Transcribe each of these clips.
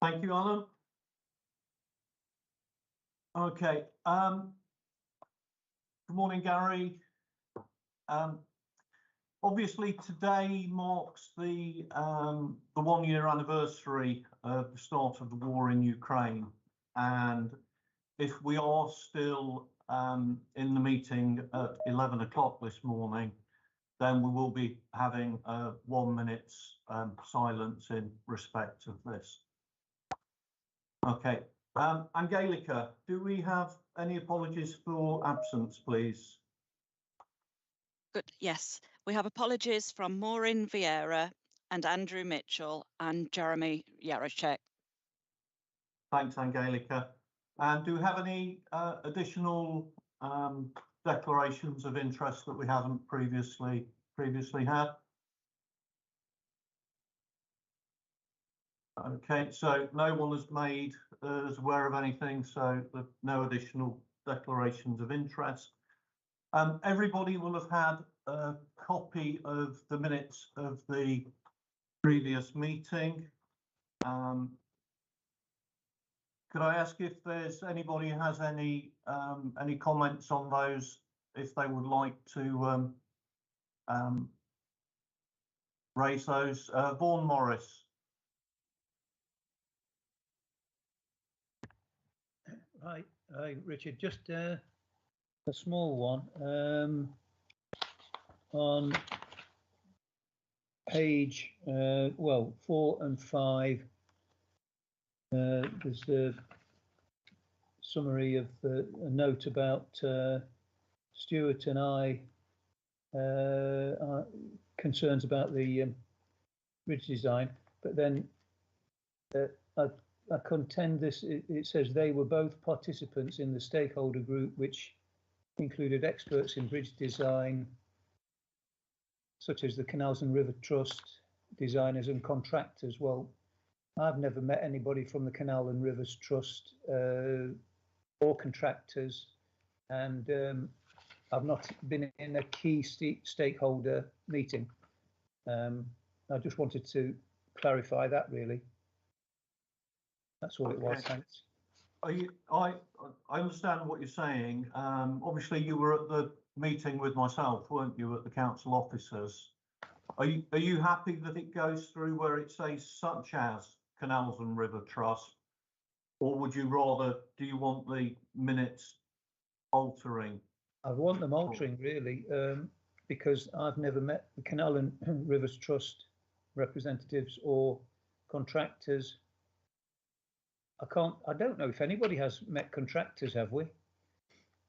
Thank you, Alan. Okay. Good morning, Gary. Obviously, today marks the 1-year anniversary of the start of the war in Ukraine, and if we are still in the meeting at 11 o'clock this morning, then we will be having a 1 minute's silence in respect of this. Okay, Angelica, do we have any apologies for absence, please? Good, yes. We have apologies from Maureen Vieira and Andrew Mitchell and Jeremy Yaroshek. Thanks, Angelica. And do we have any additional declarations of interest that we haven't previously had? Okay, so no one has made us aware of anything, so no additional declarations of interest. Everybody will have had a copy of the minutes of the previous meeting. Could I ask if there's anybody who has any comments on those, if they would like to raise those? Vaughan Morris. Hi, Richard. Just a small one. On page 4 and 5, there's a summary of a note about Stuart and I concerns about the bridge design, but then I contend this. It says they were both participants in the stakeholder group, which included experts in bridge design, such as the Canals and River Trust, designers and contractors. Well, I've never met anybody from the Canal and Rivers Trust or contractors, and I've not been in a key stakeholder meeting. I just wanted to clarify that, really. That's all it was, thanks. I understand what you're saying. Obviously, you were at the meeting with myself, weren't you, at the council officers? Are you happy that it goes through where it says such as Canals and River Trust, or would you rather, do you want the minutes altering? I want them altering, really, because I've never met the Canal and Rivers Trust representatives or contractors. I don't know if anybody has met contractors, have we?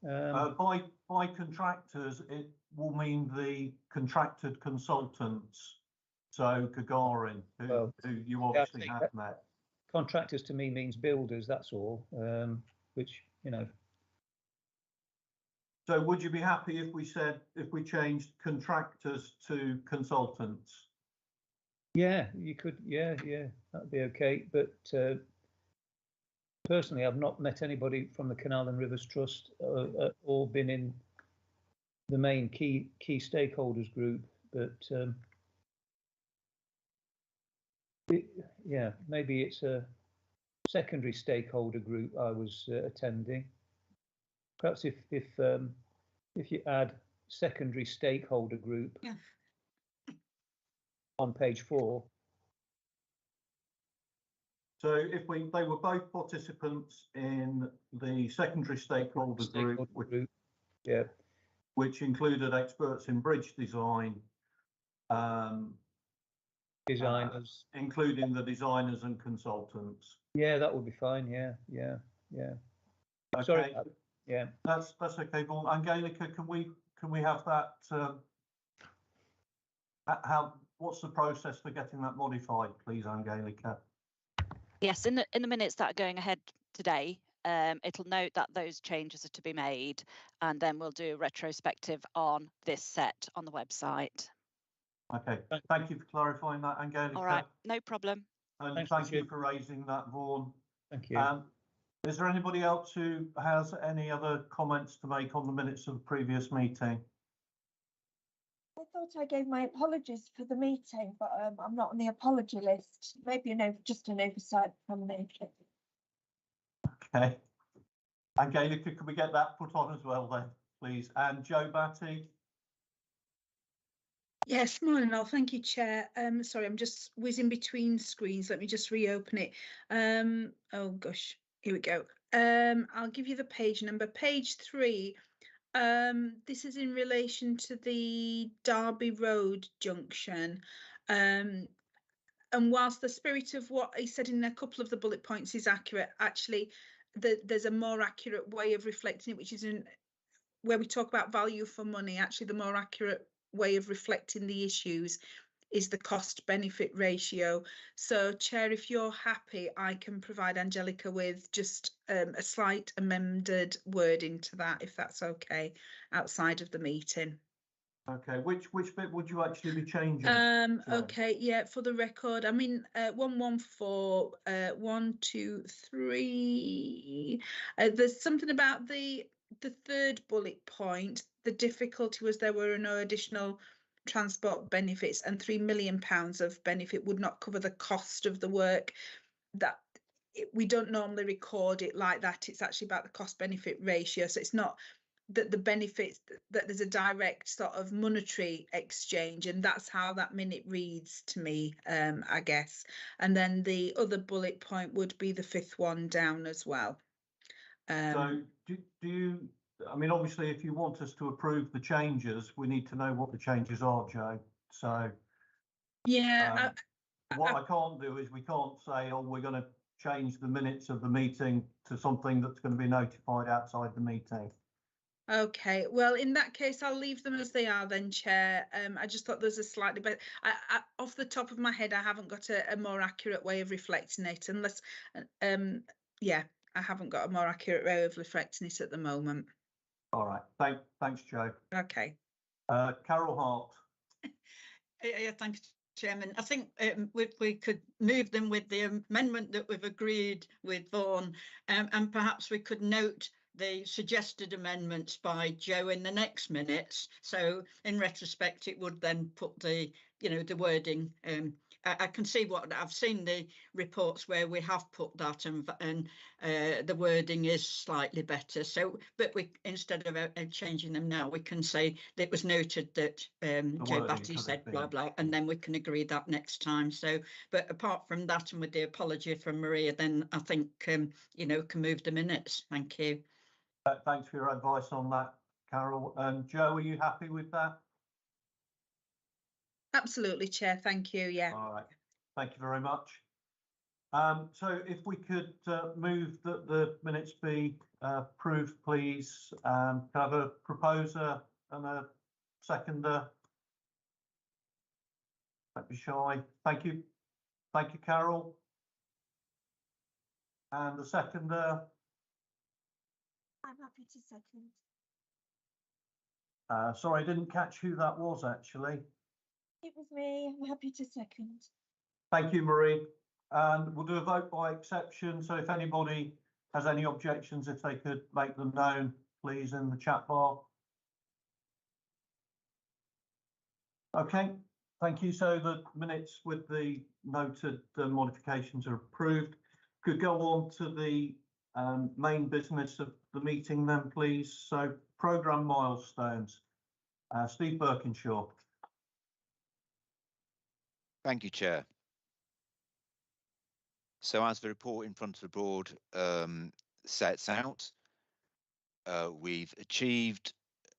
By contractors, it will mean the contracted consultants. So Gagarin, who you obviously have met. Contractors to me means builders, that's all, which, you know. So would you be happy if we changed contractors to consultants? Yeah, you could, yeah, that'd be okay. But personally, I've not met anybody from the Canal and Rivers Trust or been in the main key stakeholders group, but yeah, maybe it's a secondary stakeholder group I was attending. Perhaps if you add secondary stakeholder group on page 4. So if they were both participants in the secondary stakeholder group, which included experts in bridge design, designers, including the designers and consultants. Yeah, that would be fine. Yeah. Okay. Sorry. Yeah. That's okay, Vaughan. Angelica, can we have that? What's the process for getting that modified, please, Angelica? Yes, in the minutes that are going ahead today, it'll note that those changes are to be made, and then we'll do a retrospective on this set on the website. Okay, thank you for clarifying that, Angelica. All right, no problem. And thank you for raising that, Vaughan. Thank you. Is there anybody else who has any other comments to make on the minutes of the previous meeting? thought I gave my apologies for the meeting, but I'm not on the apology list. Maybe just an oversight from me. Okay. Angelica, could we get that put on as well then, please? And Joe Batty? Yes, morning all. Thank you, Chair. Sorry, I'm just whizzing between screens. Let me just reopen it. Oh gosh, here we go. I'll give you the page number, page 3. This is in relation to the Derby Road junction. And whilst the spirit of what he said in a couple of the bullet points is accurate, actually, there's a more accurate way of reflecting it, which is in where we talk about value for money. Actually, the more accurate way of reflecting the issues is the cost benefit ratio. So, Chair, if you're happy, I can provide Angelica with just a slight amended wording to that, if that's okay, outside of the meeting. Okay, which bit would you actually be changing? Okay, yeah, for the record, I mean 114 1 2 3. There's something about the third bullet point. The difficulty was there were no additional transport benefits, and £3 million of benefit would not cover the cost of the work. That we don't normally record it like that. It's actually about the cost benefit ratio, so it's not that the benefits, that there's a direct sort of monetary exchange, and that's how that minute reads to me, I guess. And then the other bullet point would be the 5th one down as well. So do you, I mean, obviously, if you want us to approve the changes, we need to know what the changes are, Joe. So yeah, what I can't do is we can't say, oh, we're going to change the minutes of the meeting to something that's going to be notified outside the meeting. Okay, well, in that case, I'll leave them as they are then, Chair. I just thought there's a slightly better, off the top of my head, I haven't got a more accurate way of reflecting it, unless, yeah, I haven't got a more accurate way of reflecting it at the moment. All right, thanks, Joe. Okay. Carol Hart. Yeah, thanks, Chairman. I think we could move them with the amendment that we've agreed with Vaughan, and perhaps we could note the suggested amendments by Joe in the next minutes. So in retrospect, it would then put the, the wording. I can see what I've seen the reports where we have put that, and the wording is slightly better. So, but we, instead of changing them now, we can say that it was noted that Joe Batty said blah blah, and then we can agree that next time. So, but apart from that, and with the apology from Maria, then I think can move the minutes. Thank you. Thanks for your advice on that, Carol. And Joe, are you happy with that? Absolutely, Chair. Thank you. Yeah. All right. Thank you very much. So if we could move that the minutes be approved, please. Can I have a proposer and a seconder? Don't be shy. Thank you. Thank you, Carol. And the seconder? I'm happy to second. Sorry, I didn't catch who that was, actually. It was me. I'm happy to second. Thank you, Marie. And we'll do a vote by exception. So if anybody has any objections, if they could make them known, please, in the chat bar. Okay, thank you. So the minutes with the noted modifications are approved. Could go on to the main business of the meeting then, please. So programme milestones. Steve Birkinshaw. Thank you, Chair. So as the report in front of the board sets out, we've achieved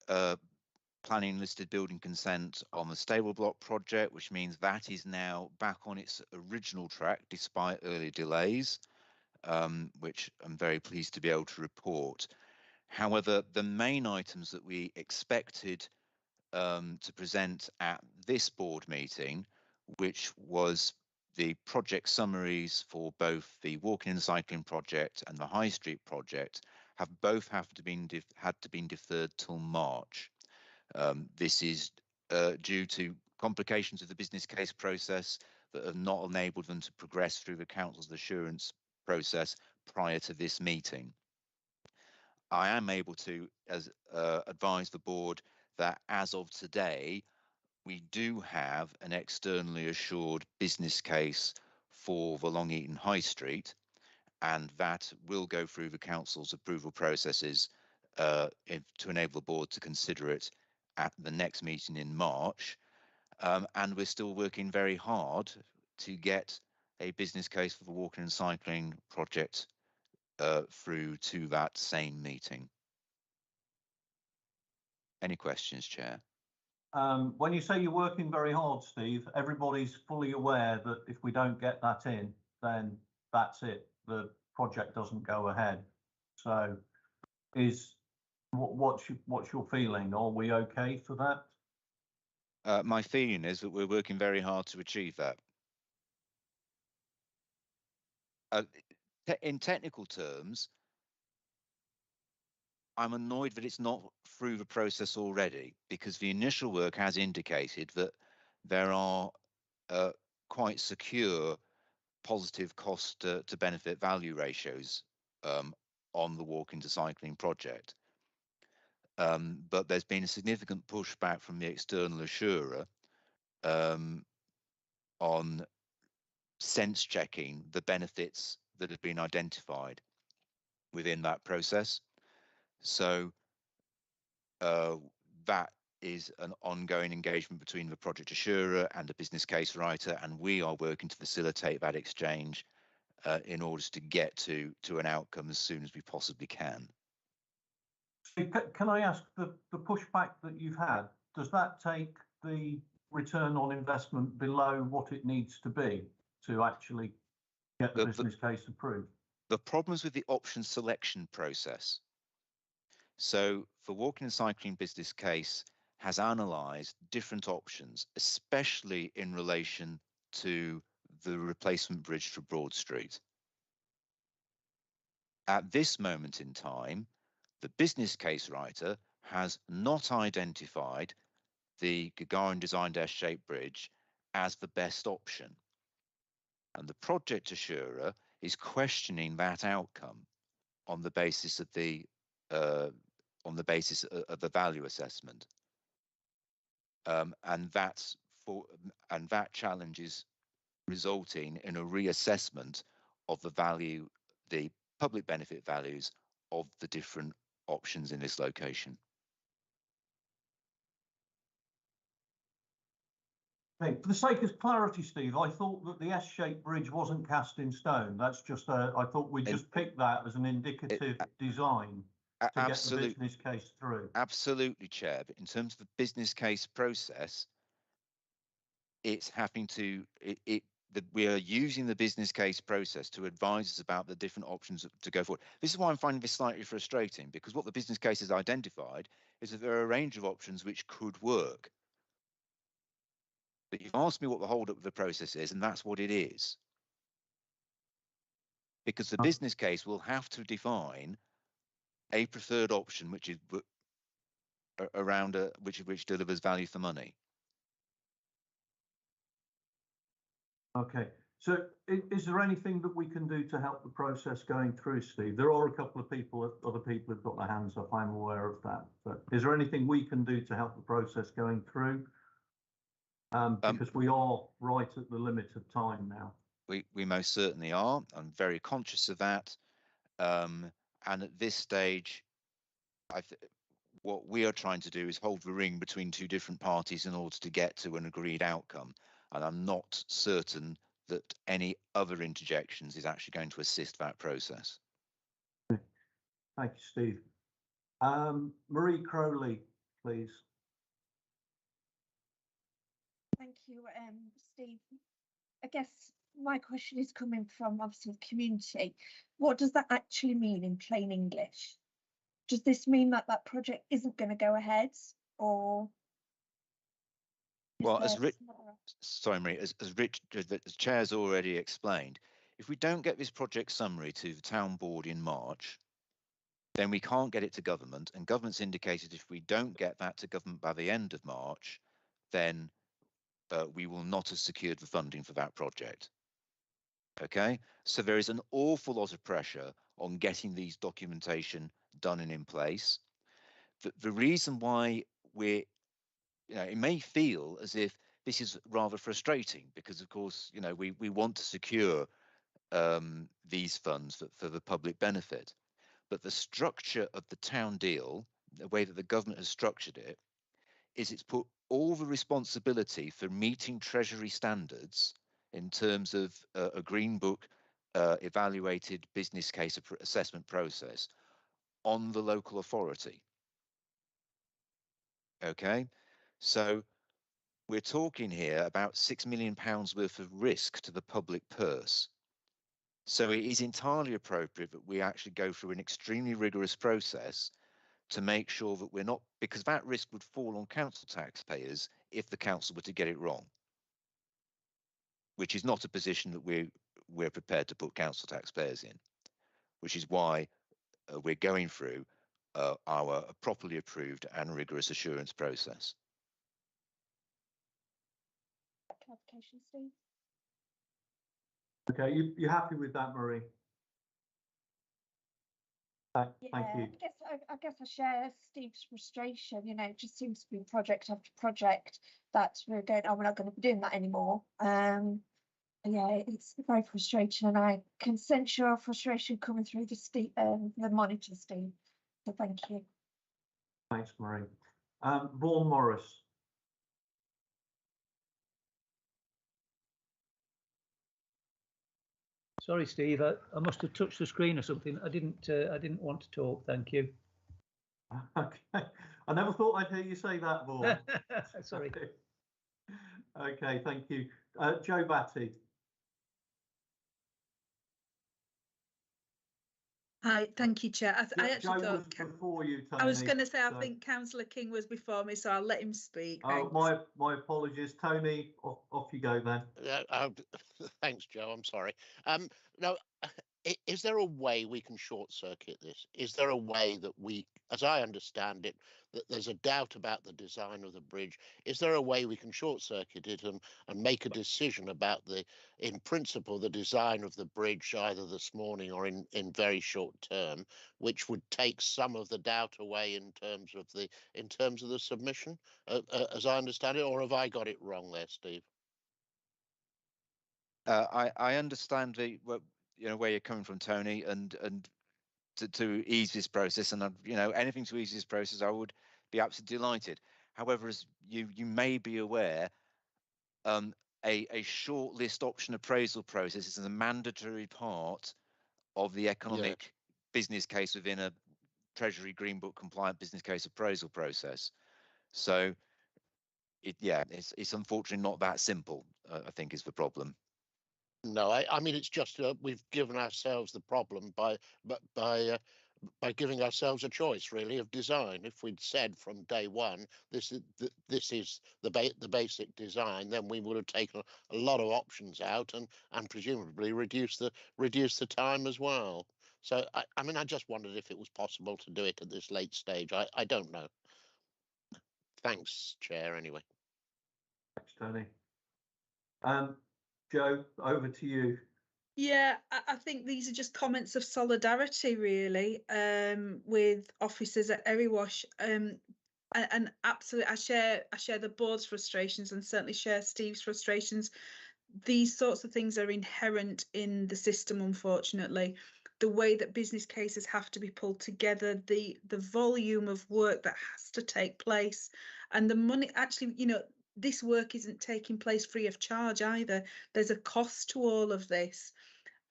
planning listed building consent on the stable block project, which means that is now back on its original track despite early delays, which I'm very pleased to be able to report. However, the main items that we expected to present at this board meeting, which was the project summaries for both the walking and cycling project and the High Street project, have both had to be deferred till March. This is due to complications of the business case process that have not enabled them to progress through the council's assurance process prior to this meeting. I am able to advise the board that as of today, we do have an externally assured business case for the Long Eaton High Street, and that will go through the council's approval processes to enable the board to consider it at the next meeting in March. And we're still working very hard to get a business case for the walking and cycling project through to that same meeting. Any questions, Chair? When you say you're working very hard, Steve, everybody's fully aware that if we don't get that in, then that's it. The project doesn't go ahead. So, what's your feeling? Are we okay for that? My feeling is that we're working very hard to achieve that. In technical terms, I'm annoyed that it's not through the process already, because the initial work has indicated that there are quite secure positive cost to benefit value ratios on the walking to cycling project. But there's been a significant pushback from the external assurer on sense checking the benefits that have been identified within that process. So that is an ongoing engagement between the project assurer and the business case writer, and we are working to facilitate that exchange in order to get to an outcome as soon as we possibly can. Can I ask, the pushback that you've had, does that take the return on investment below what it needs to be to actually get the business case approved? The problems with the option selection process. So the walking and cycling business case has analysed different options, especially in relation to the replacement bridge for Broad Street. At this moment in time, the business case writer has not identified the Gagarin designed S-shaped bridge as the best option. And the project assurer is questioning that outcome on the basis of the value assessment. And that challenge is resulting in a reassessment of the public benefit values of the different options in this location. Okay, for the sake of clarity, Steve, I thought that the S-shaped bridge wasn't cast in stone. That's just I thought we just picked that as an indicative design to get the business case through. Absolutely, Chair. But in terms of the business case process, it's having to we are using the business case process to advise us about the different options to go forward. This is why I'm finding this slightly frustrating, because what the business case has identified is that there are a range of options which could work. But you've asked me what the hold-up of the process is, and that's what it is. Because the business case will have to define a preferred option which is around which delivers value for money. Okay, so is there anything that we can do to help the process going through, Steve? There are a couple of other people who've got their hands up, I'm aware of that. But is there anything we can do to help the process going through? Because we are right at the limit of time now. We most certainly are. I'm very conscious of that. And at this stage, what we are trying to do is hold the ring between two different parties in order to get to an agreed outcome. And I'm not certain that any other interjections is actually going to assist that process. Thank you, Steve. Marie Crowley, please. Thank you, Steve. I guess my question is coming from obviously the community. What does that actually mean in plain English? Does this mean that that project isn't going to go ahead, or? Well, sorry, Marie, as the Chair's already explained, if we don't get this project summary to the town board in March, then we can't get it to government, and government's indicated if we don't get that to government by the end of March, then we will not have secured the funding for that project. Okay, so there is an awful lot of pressure on getting these documentation done and in place. The reason why we're it may feel as if this is rather frustrating because, of course, we want to secure these funds for the public benefit. But the structure of the town deal, the way that the government has structured it, is it's put all the responsibility for meeting Treasury standards in terms of a Green Book evaluated business case assessment process on the local authority. Okay, so we're talking here about £6 million worth of risk to the public purse. So it is entirely appropriate that we actually go through an extremely rigorous process to make sure that we're not, because that risk would fall on council taxpayers if the council were to get it wrong, which is not a position that we're prepared to put council taxpayers in, which is why we're going through our properly approved and rigorous assurance process. Clarification, Steve? Okay, you happy with that, Marie? Thank you. I guess I share Steve's frustration. It just seems to be project after project that we're going, oh, we're not going to be doing that anymore. Yeah, it's very frustrating, and I can sense your frustration coming through the monitor, Steve. So thank you. Thanks, Marie. Vaughan Morris. Sorry, Steve, I must have touched the screen or something. I didn't want to talk. Thank you. Okay, I never thought I'd hear you say that, Vaughan. Sorry. Okay, thank you. Joe Batty. Hi, thank you, Chair. I actually Joe thought was before you, Tony. I was going to say, I think Councillor King was before me, so I'll let him speak. Oh, my apologies, Tony. Off you go then. Thanks, Joe. I'm sorry. No, is there a way we can short circuit this? Is there a way that we, as I understand it, that there's a doubt about the design of the bridge? Is there a way we can short circuit it and make a decision about in principle, the design of the bridge either this morning or in very short term, which would take some of the doubt away in terms of the submission, as I understand it, or have I got it wrong there, Steve? I understand where you're coming from, Tony, and to ease this process, and anything to ease this process, I would be absolutely delighted. However, as you may be aware, a short list option appraisal process is a mandatory part of the economic business case within a Treasury Green Book compliant business case appraisal process. So it's unfortunately not that simple, I think, is the problem. No, I mean, it's just we've given ourselves the problem by giving ourselves a choice, really, of design. If we'd said from day one this is the basic design, then we would have taken a lot of options out and presumably reduce the time as well. So I mean, I just wondered if it was possible to do it at this late stage. I don't know. Thanks, Chair. Anyway. Thanks, Tony. Joe, over to you. Yeah, I think these are just comments of solidarity, really, with officers at Erewash. And absolutely, I share the board's frustrations and certainly share Steve's frustrations. These sorts of things are inherent in the system, unfortunately. The way that business cases have to be pulled together, the volume of work that has to take place, and the money. Actually, this work isn't taking place free of charge either. There's a cost to all of this.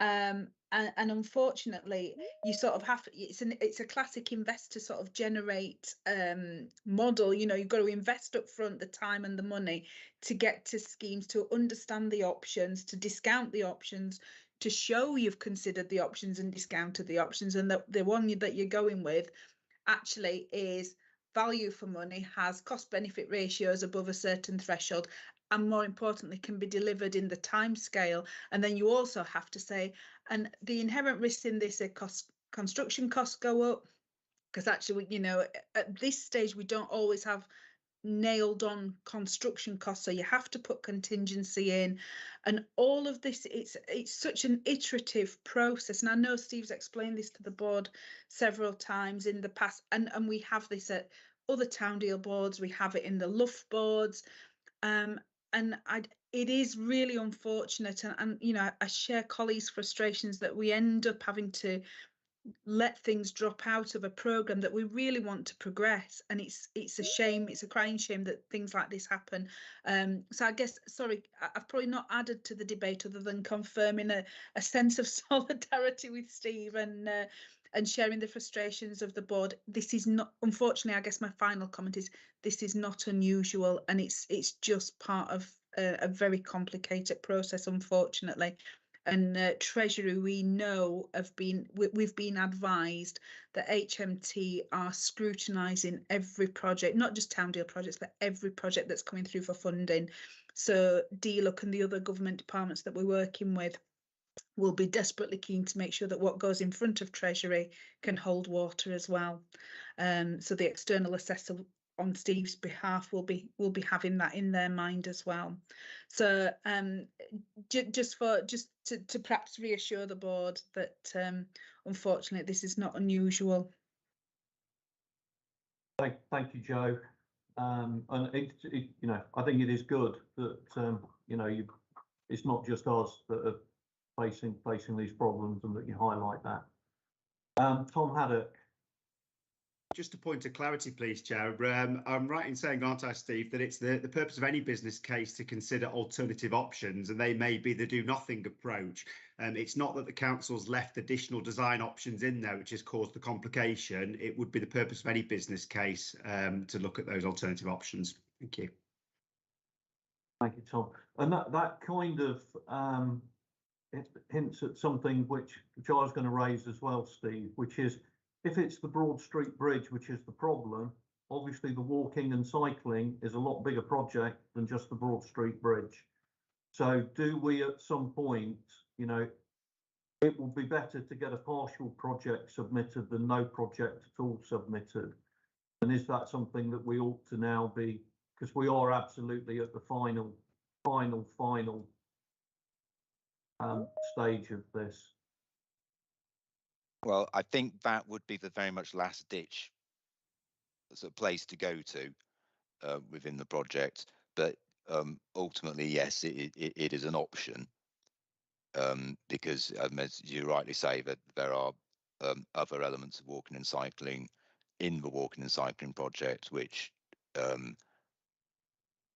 And unfortunately, you sort of have, it's a classic investor sort of generate model. You've got to invest up front the time and the money to get to schemes, to understand the options, to discount the options, to show you've considered the options and discounted the options, and that the one that you're going with actually is value for money, has cost benefit ratios above a certain threshold, and more importantly can be delivered in the time scale. And then you also have to say, and the inherent risks in this are construction costs go up, because actually at this stage we don't always have nailed on construction costs, so you have to put contingency in, and all of this, it's such an iterative process. And I know Steve's explained this to the board several times in the past, and we have this at other town deal boards, we have it in the LUF boards, and it is really unfortunate, and you know, I share colleagues' frustrations that we end up having to let things drop out of a programme that we really want to progress, and it's a shame, it's a crying shame that things like this happen. So I guess, sorry, I've probably not added to the debate other than confirming a sense of solidarity with Steve and sharing the frustrations of the board. This is not, unfortunately, I guess my final comment is this is not unusual, and it's just part of a very complicated process, unfortunately. And Treasury, we know we've been advised that HMT are scrutinising every project, not just town deal projects, but every project that's coming through for funding. So DLUC and the other government departments that we're working with will be desperately keen to make sure that what goes in front of Treasury can hold water as well. So the external assessor on Steve's behalf will be having that in their mind as well. So just to perhaps reassure the board that unfortunately this is not unusual. Thank you, Joe. And you know, I think it is good that you know, it's not just us that are facing these problems, and that you highlight that. Tom Haddock. Just a point of clarity, please, Chair. I'm right in saying, aren't I, Steve, that it's the purpose of any business case to consider alternative options, and they may be the do-nothing approach. It's not that the council's left additional design options in there, which has caused the complication. It would be the purpose of any business case to look at those alternative options. Thank you. Thank you, Tom. And that kind of it hints at something which I was going to raise as well, Steve, which is, if it's the Broad Street Bridge which is the problem, obviously the walking and cycling is a lot bigger project than just the Broad Street Bridge. So do we at some point, you know, it will be better to get a partial project submitted than no project at all submitted? And is that something that we ought to now be, because we are absolutely at the final stage of this? Well, I think that would be the very much last ditch sort of place to go to within the project. But ultimately, yes, it is an option, because as you rightly say, that there are other elements of walking and cycling in the walking and cycling project which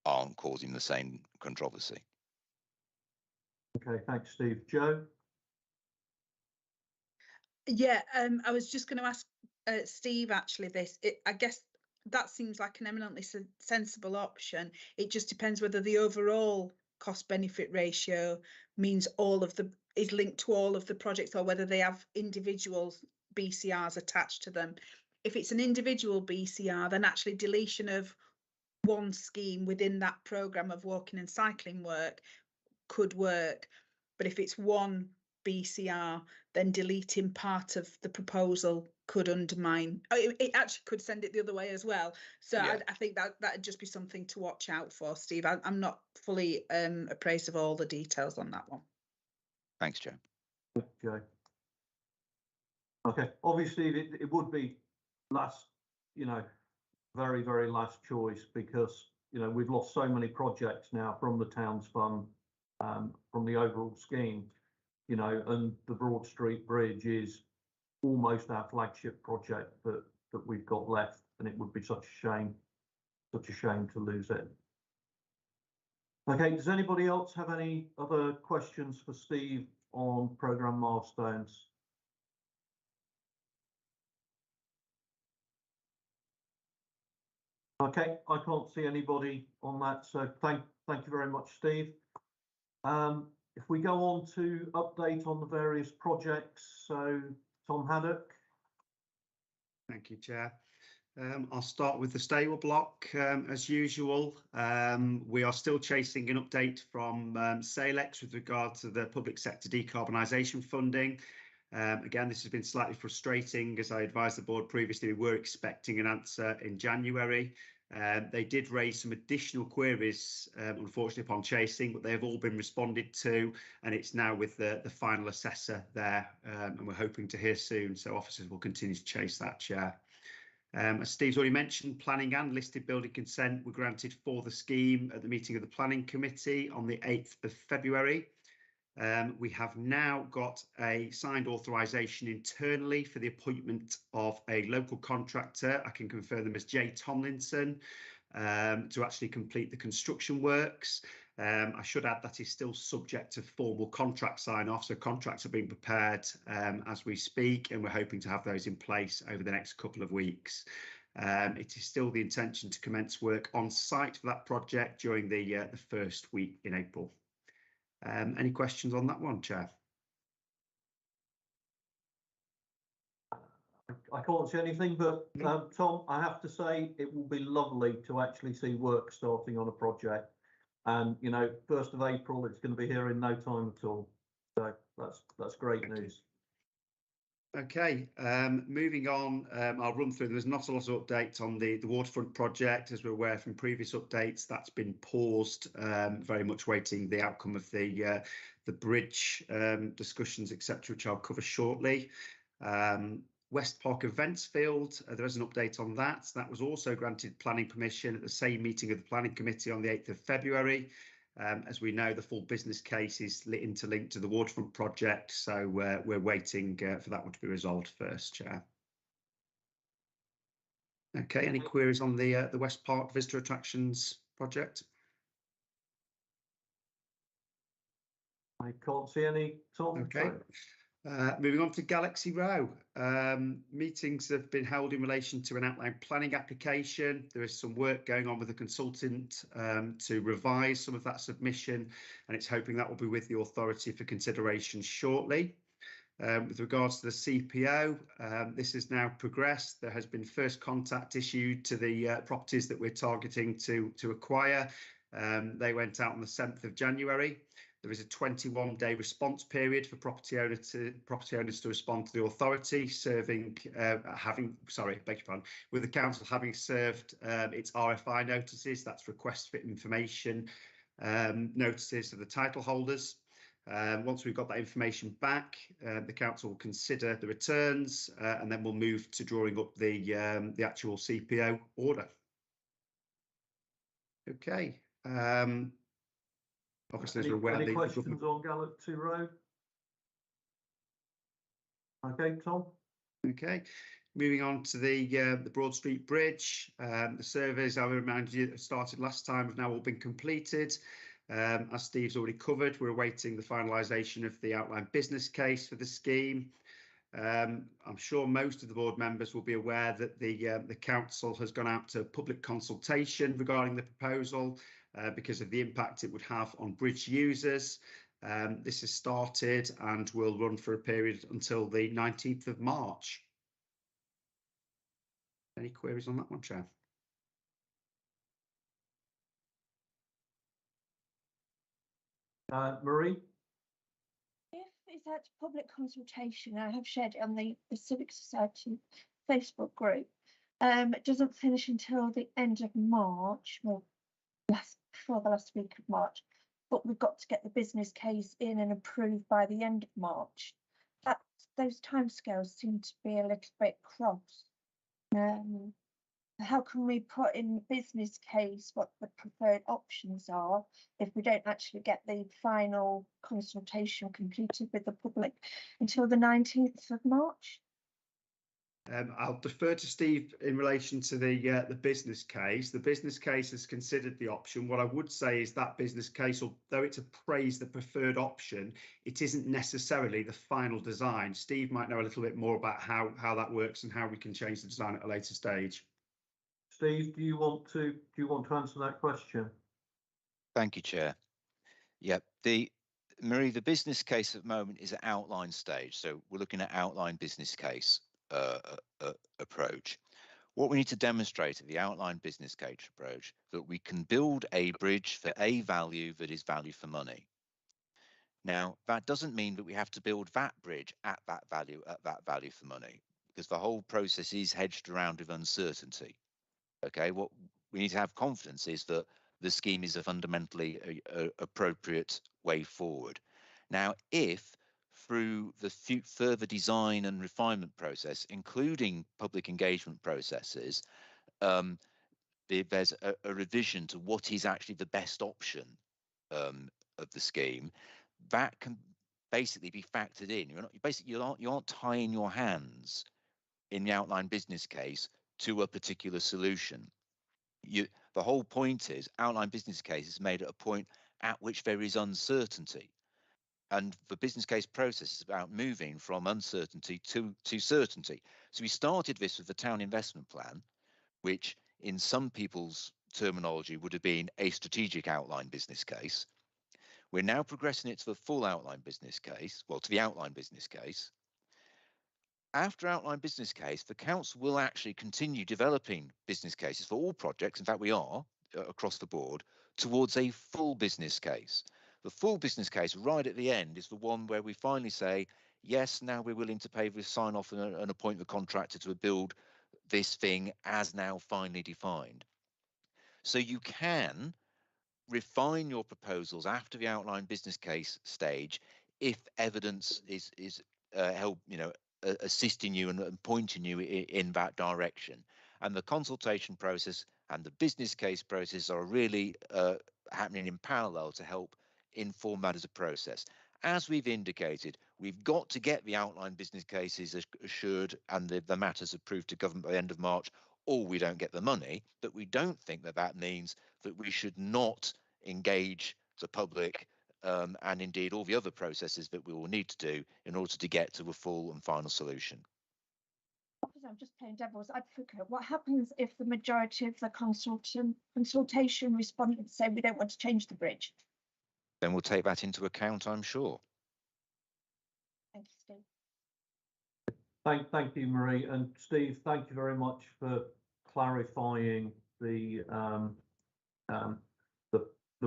aren't causing the same controversy. Okay, thanks, Steve. Joe? Yeah, I was just going to ask Steve actually this. I guess that seems like an eminently sensible option. It just depends whether the overall cost benefit ratio means is linked to all of the projects, or whether they have individual BCRs attached to them. If it's an individual BCR, then actually deletion of one scheme within that programme of walking and cycling work could work. But if it's one BCR, then deleting part of the proposal could undermine. It actually could send it the other way as well. So yeah. I think that'd just be something to watch out for, Steve. I'm not fully appraised of all the details on that one. Thanks, Joe. Okay. Okay. Obviously, it would be last, you know, very, very last choice, because, you know, we've lost so many projects now from the Towns Fund, from the overall scheme, you know, and the Broad Street Bridge is almost our flagship project that we've got left, and it would be such a shame to lose it. Okay, does anybody else have any other questions for Steve on programme milestones? Okay, I can't see anybody on that, so thank you very much, Steve. If we go on to update on the various projects, so Tom Haddock. Thank you, Chair. I'll start with the stable block as usual. We are still chasing an update from SALEX with regard to the public sector decarbonisation funding. Again, this has been slightly frustrating. As I advised the board previously, we were expecting an answer in January. They did raise some additional queries, unfortunately, upon chasing, but they have all been responded to, and it's now with the final assessor there, and we're hoping to hear soon. So officers will continue to chase that, Chair. As Steve's already mentioned, planning and listed building consent were granted for the scheme at the meeting of the Planning Committee on the 8th of February. We have now got a signed authorisation internally for the appointment of a local contractor. I can confirm them as J Tomlinson to actually complete the construction works. I should add that is still subject to formal contract sign-off, so contracts are being prepared as we speak, and we're hoping to have those in place over the next couple of weeks. It is still the intention to commence work on site for that project during the first week in April. Any questions on that one, Chair? I can't see anything, but Tom, I have to say it will be lovely to actually see work starting on a project. And, you know, 1st of April, it's going to be here in no time at all. So that's great news. Okay, moving on, I'll run through. There's not a lot of updates on the waterfront project. As we're aware from previous updates, that's been paused, very much waiting the outcome of the bridge discussions, etc., which I'll cover shortly. West Park Events Field, there is an update on that. That was also granted planning permission at the same meeting of the Planning Committee on the 8th of February. As we know, the full business case is interlinked to the waterfront project, so we're waiting for that one to be resolved first, Chair. Okay, any queries on the West Park Visitor Attractions project? I can't see any, Tom. Okay. Moving on to Galaxy Row, meetings have been held in relation to an outline planning application. There is some work going on with the consultant to revise some of that submission, and it's hoping that will be with the authority for consideration shortly. With regards to the CPO, this has now progressed. There has been first contact issued to the properties that we're targeting to acquire. They went out on the 7th of January. There is a 21-day response period for property owners to respond to the authority, with the council having served its RFI notices, that's request for information notices to the title holders. Once we've got that information back, the council will consider the returns, and then we'll move to drawing up the actual CPO order. Okay. Obviously, as we're aware, any questions on Galaxy Road? Okay, Tom. Okay, moving on to the Broad Street Bridge. The surveys, I will remind you, that started last time have now all been completed. As Steve's already covered, we're awaiting the finalisation of the outline business case for the scheme. I'm sure most of the board members will be aware that the council has gone out to public consultation regarding the proposal because of the impact it would have on bridge users. This has started and will run for a period until the 19th of March. Any queries on that one, Chair? Marie? If it's at public consultation, I have shared it on the Civic Society Facebook group. It doesn't finish until the end of March, well, before the last week of March, but we've got to get the business case in and approved by the end of March. Those timescales seem to be a little bit cross. How can we put in the business case what the preferred options are if we don't actually get the final consultation completed with the public until the 19th of March? I'll defer to Steve in relation to the business case. The business case has considered the option. What I would say is that business case, although it's appraised the preferred option, it isn't necessarily the final design. Steve might know a little bit more about how that works and how we can change the design at a later stage. Steve, do you want to answer that question? Thank you, Chair. Yep, Marie, the business case at the moment is at outline stage, so we're looking at outline business case approach. What we need to demonstrate at the outline business case approach that we can build a bridge for a value that is value for money. Now, that doesn't mean that we have to build that bridge at that value for money, because the whole process is hedged around with uncertainty. Okay, what we need to have confidence is that the scheme is a fundamentally appropriate way forward. Now, if through the further design and refinement process, including public engagement processes, there's a revision to what is actually the best option of the scheme. That can basically be factored in. You aren't tying your hands in the outline business case to a particular solution. The whole point is outline business case is made at a point at which there is uncertainty. And the business case process is about moving from uncertainty to certainty. So we started this with the town investment plan, which in some people's terminology would have been a strategic outline business case. We're now progressing it to the full outline business case, well, to the outline business case. After outline business case, the council will actually continue developing business cases for all projects. In fact, we are across the board towards a full business case. The full business case right at the end is the one where we finally say, yes, now we're willing to pay this sign off and appoint the contractor to build this thing as now finally defined. So you can refine your proposals after the outline business case stage if evidence is help, assisting you and pointing you in that direction. And the consultation process and the business case process are really happening in parallel to help inform that as a process. As we've indicated, we've got to get the outline business cases assured and the matters approved to government by the end of March, or we don't get the money. But we don't think that means that we should not engage the public and indeed all the other processes that we will need to do in order to get to a full and final solution. I'm just playing devil's advocate. What happens if the majority of the consultation respondents say we don't want to change the bridge? Then we'll take that into account, I'm sure. Thank you, Steve. Thank you, Marie. And Steve, thank you very much for clarifying the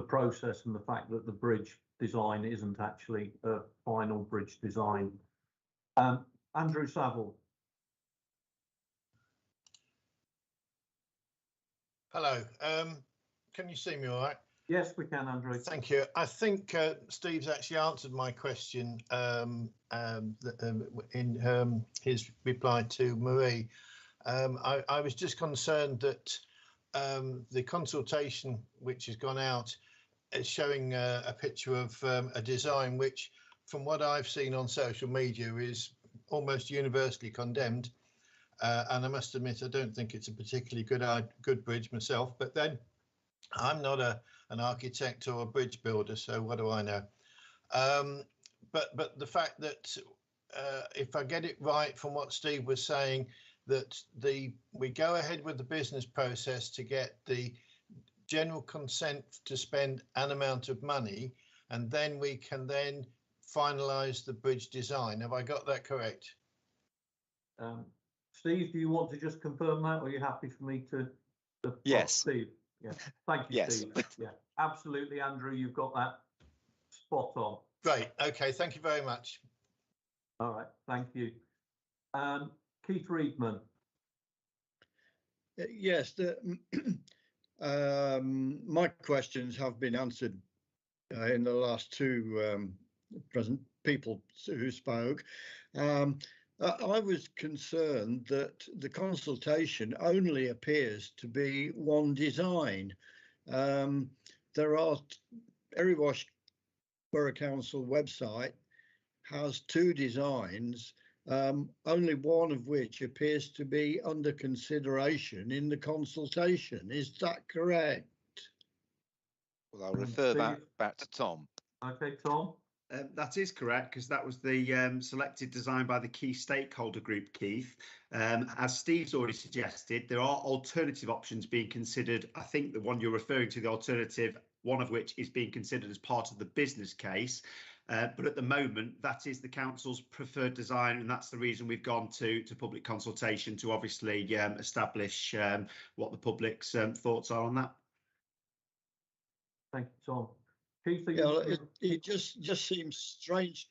process and the fact that the bridge design isn't actually a final bridge design. Andrew Saville. Hello. Can you see me all right? Yes, we can, Andrew. Thank you. I think Steve's actually answered my question in his reply to Marie. I was just concerned that the consultation which has gone out is showing a picture of a design which, from what I've seen on social media, is almost universally condemned. And I must admit, I don't think it's a particularly good bridge myself. But then I'm not an architect or a bridge builder, so what do I know? But the fact that if I get it right from what Steve was saying, that we go ahead with the business process to get the general consent to spend an amount of money, and then we can then finalise the bridge design. Have I got that correct? Steve, do you want to just confirm that, or are you happy for me to Yes. Steve? Yeah. Thank you, Yes. Steve. Yeah, absolutely, Andrew, you've got that spot on. Great. Okay, thank you very much. All right, thank you. Keith Reedman. Yes, my questions have been answered in the last two present people who spoke. I was concerned that the consultation only appears to be one design. There are Erewash Borough Council website has two designs, only one of which appears to be under consideration in the consultation. Is that correct? Well, I'll refer that back to Tom. Okay, Tom. That is correct, because that was the selected design by the key stakeholder group, Keith. As Steve's already suggested, there are alternative options being considered. I think the one you're referring to, the alternative, one of which is being considered as part of the business case. But at the moment, that is the council's preferred design, and that's the reason we've gone to public consultation to obviously establish what the public's thoughts are on that. Thank you, Tom. Yeah, it just seems strange.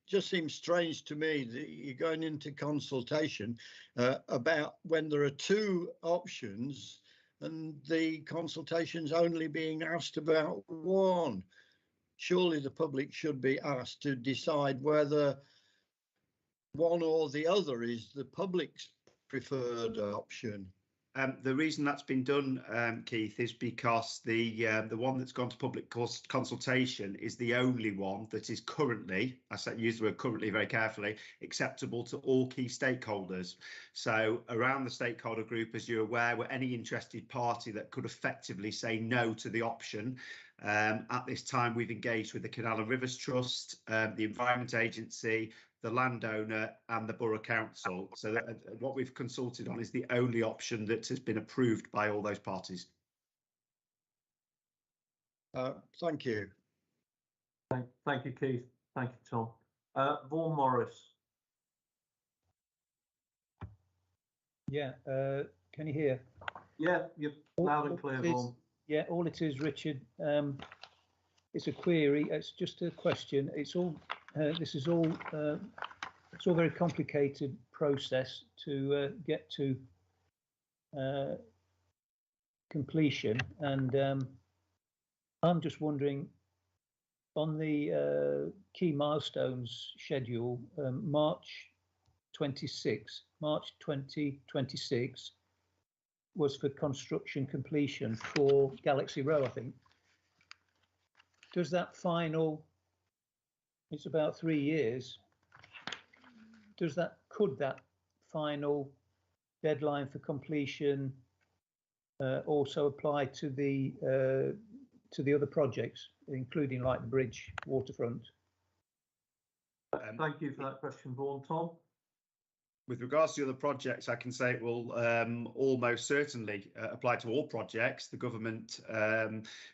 Just seems strange to me that you're going into consultation about when there are two options and the consultation's only being asked about one. surely the public should be asked to decide whether one or the other is the public's preferred option. The reason that's been done, Keith, is because the one that's gone to public consultation is the only one that is currently, use the word currently very carefully, acceptable to all key stakeholders. So around the stakeholder group, as you're aware, were any interested party that could effectively say no to the option. At this time, we've engaged with the Canal and Rivers Trust, the Environment Agency, the landowner and the Borough Council. So that, what we've consulted on is the only option that has been approved by all those parties. Thank you. Thank you, Keith. Thank you, Tom. Vaughan Morris. Yeah, can you hear? Yeah, you're loud and clear, Vaughan. Yeah, all it is, Richard, it's a query. It's just a question. It's all. This is all. It's all very complicated process to get to completion, and I'm just wondering on the key milestones schedule, March 2026 was for construction completion for Galaxy Row, I think. Does that final, it's about 3 years, could that final deadline for completion also apply to the other projects, including like the bridge, waterfront? Thank you for that question, Vaughan. Tom? With regards to the other projects, I can say it will almost certainly apply to all projects. The government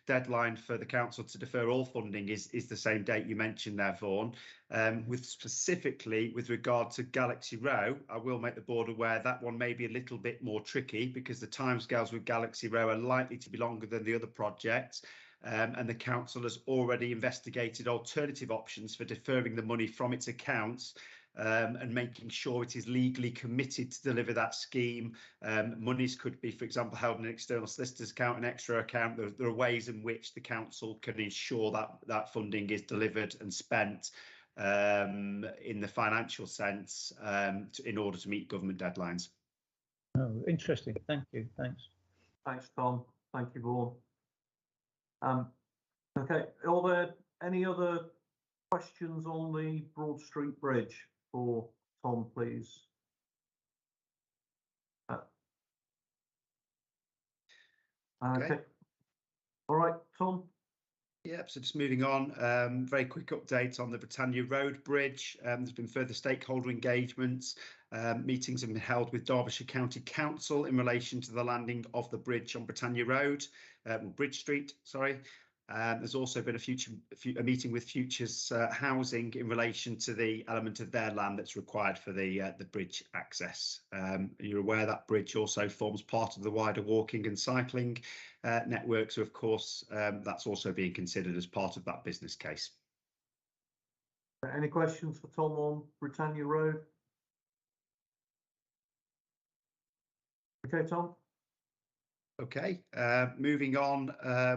deadline for the council to defer all funding is the same date you mentioned there, Vaughan. Specifically with regard to Galaxy Row, I will make the board aware that one may be a little bit more tricky because the timescales with Galaxy Row are likely to be longer than the other projects. And the council has already investigated alternative options for deferring the money from its accounts and making sure it is legally committed to deliver that scheme. Monies could be, for example, held in an external solicitor's account, an extra account. There are ways in which the council can ensure that funding is delivered and spent in the financial sense in order to meet government deadlines. Oh, interesting. Thank you. Thanks. Thanks, Tom. Thank you, Vaughan. Okay, are there any other questions on the Broad Street Bridge for Tom, please? Okay. All right, Tom. Yep, so just moving on, very quick update on the Britannia Road Bridge. There's been further stakeholder engagements. Meetings have been held with Derbyshire County Council in relation to the landing of the bridge on Britannia Road, Bridge Street, sorry. There's also been a meeting with Futures Housing in relation to the element of their land that's required for the bridge access. You're aware that bridge also forms part of the wider walking and cycling network, so of course that's also being considered as part of that business case. Any questions for Tom on Britannia Road? Okay, Tom. Okay, moving on,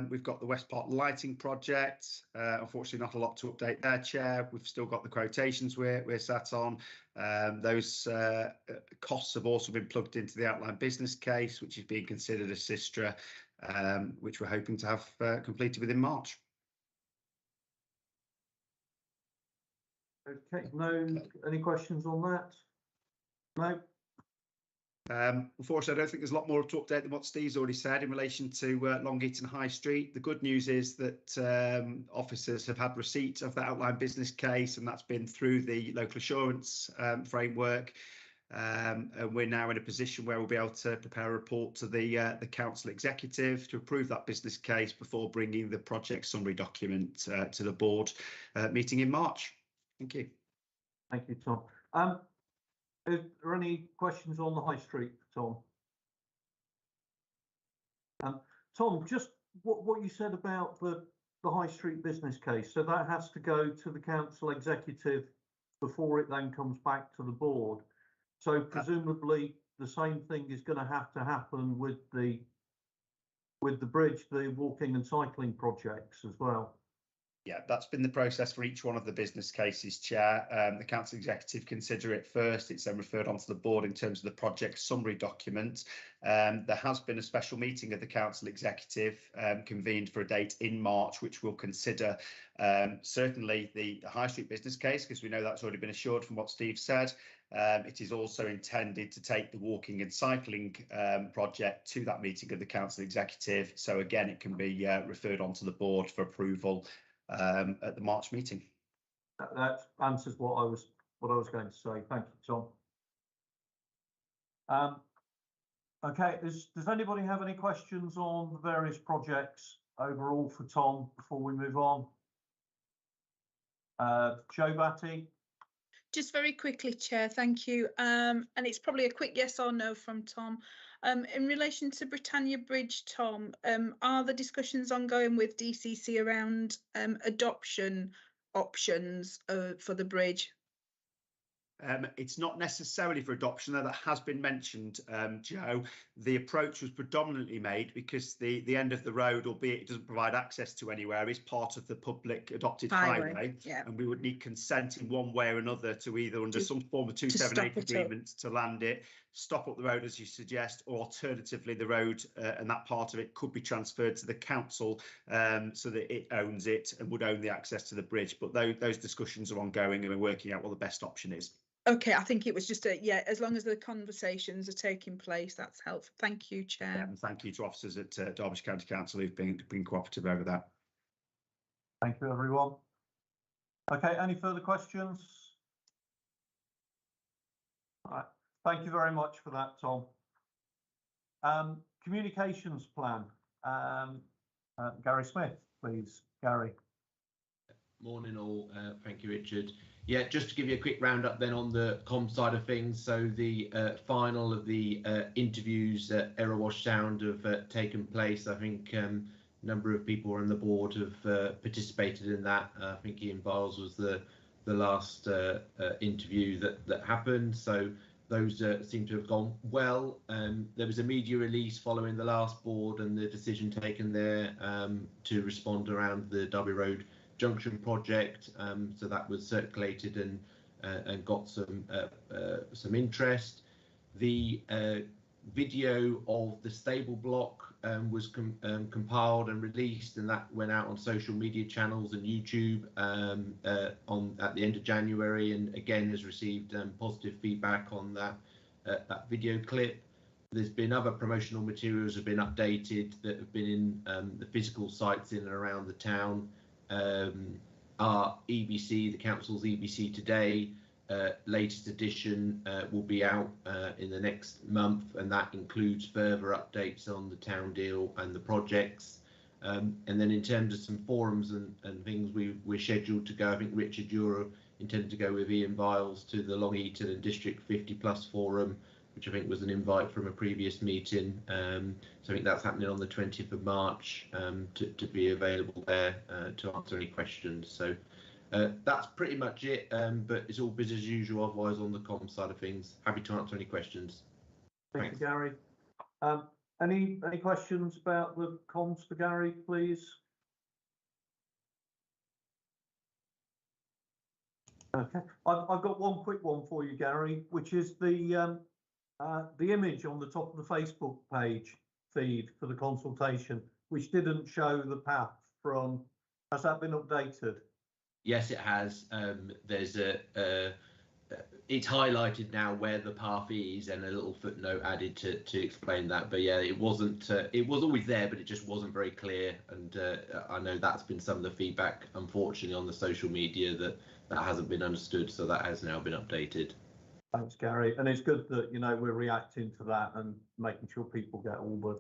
we've got the West Park lighting project. Unfortunately, not a lot to update there, Chair. We've still got the quotations we're sat on. Those costs have also been plugged into the outline business case, which is being considered as Sistra, which we're hoping to have completed within March. Okay, any questions on that? No. Unfortunately, I don't think there's a lot more to update than what Steve's already said in relation to Long Eaton High Street. The good news is that officers have had receipt of the outline business case, and that's been through the local assurance framework. And we're now in a position where we'll be able to prepare a report to the council executive to approve that business case before bringing the project summary document to the board meeting in March. Thank you. Thank you, Tom. Are there any questions on the High Street, Tom? Tom, just what you said about the High Street business case. So that has to go to the council executive before it then comes back to the board. So presumably the same thing is going to happen with the bridge, the walking and cycling projects as well. Yeah, that's been the process for each one of the business cases, Chair. The Council Executive consider it first. It's then referred on to the board in terms of the project summary document. There has been a special meeting of the Council Executive convened for a date in March, which will consider certainly the High Street business case, because we know that's already been assured from what Steve said. It is also intended to take the walking and cycling project to that meeting of the Council Executive. So again, it can be referred on to the board for approval at the March meeting. That answers what I was going to say. Thank you, Tom. Okay, does anybody have any questions on the various projects overall for Tom before we move on? Joe Batty. Just very quickly, Chair, thank you. And it's probably a quick yes or no from Tom. In relation to Britannia Bridge, Tom, are the discussions ongoing with DCC around adoption options for the bridge? It's not necessarily for adoption, though that has been mentioned, Joe. The approach was predominantly made because the end of the road, albeit it doesn't provide access to anywhere, is part of the public adopted highway. Yeah. And we would need consent in one way or another to either under some form of 278 agreement to land it, stop up the road as you suggest, or alternatively the road and that part of it could be transferred to the council so that it owns it and would own the access to the bridge. But those discussions are ongoing and we're working out what the best option is. Okay, I think it was just as long as the conversations are taking place, that's helpful. Thank you, Chair. And thank you to officers at Derbyshire County Council who've been cooperative over that. Thank you, everyone. Okay, any further questions? All right. Thank you very much for that, Tom. Communications plan. Gary Smith, please. Gary. Morning all. Thank you, Richard. Yeah, just to give you a quick roundup then on the comms side of things. So the final of the interviews at Erewash Sound have taken place. I think a number of people on the board have participated in that. I think Ian Biles was the last interview that happened. So those seem to have gone well. There was a media release following the last board and the decision taken there to respond around the Derby Road Junction project, so that was circulated and got some interest. The video of the stable block was compiled and released, and that went out on social media channels and YouTube at the end of January, and again has received positive feedback on that video clip. There's been other promotional materials have been updated that have been in the physical sites in and around the town. Our EBC, the council's EBC Today, latest edition will be out in the next month, and that includes further updates on the town deal and the projects. And then in terms of some forums and things, we're scheduled to go. I think Richard, you're intended to go with Ian Biles to the Long Eaton and District 50+ forum, which I think was an invite from a previous meeting. So I think that's happening on the 20th of March to be available there to answer any questions. So that's pretty much it, but it's all business as usual otherwise on the comms side of things. Happy to answer any questions. Thank you, Gary. Any questions about the comms for Gary, please? Okay, I've got one quick one for you, Gary, which is the image on the top of the Facebook page feed for the consultation, which didn't show the path from. Has that been updated? Yes, it has. There's it's highlighted now where the path is, and a little footnote added to explain that. But yeah, it wasn't. It was always there, but it just wasn't very clear. And I know that's been some of the feedback, unfortunately, on the social media that hasn't been understood. So that has now been updated. Thanks, Gary. And it's good that we're reacting to that and making sure people get all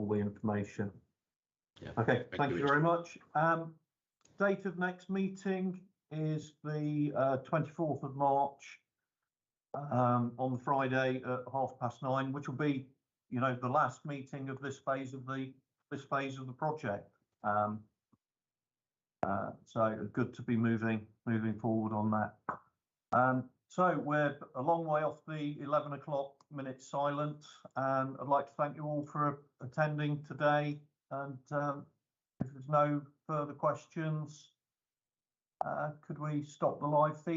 the information. Yeah. Okay. Thank you very much. Date of next meeting is the 24th of March on Friday at 9:30, which will be, the last meeting of this phase of the project. So good to be moving forward on that. So we're a long way off the 11 o'clock minute silent, and I'd like to thank you all for attending today. And if there's no further questions, Could we stop the live feed?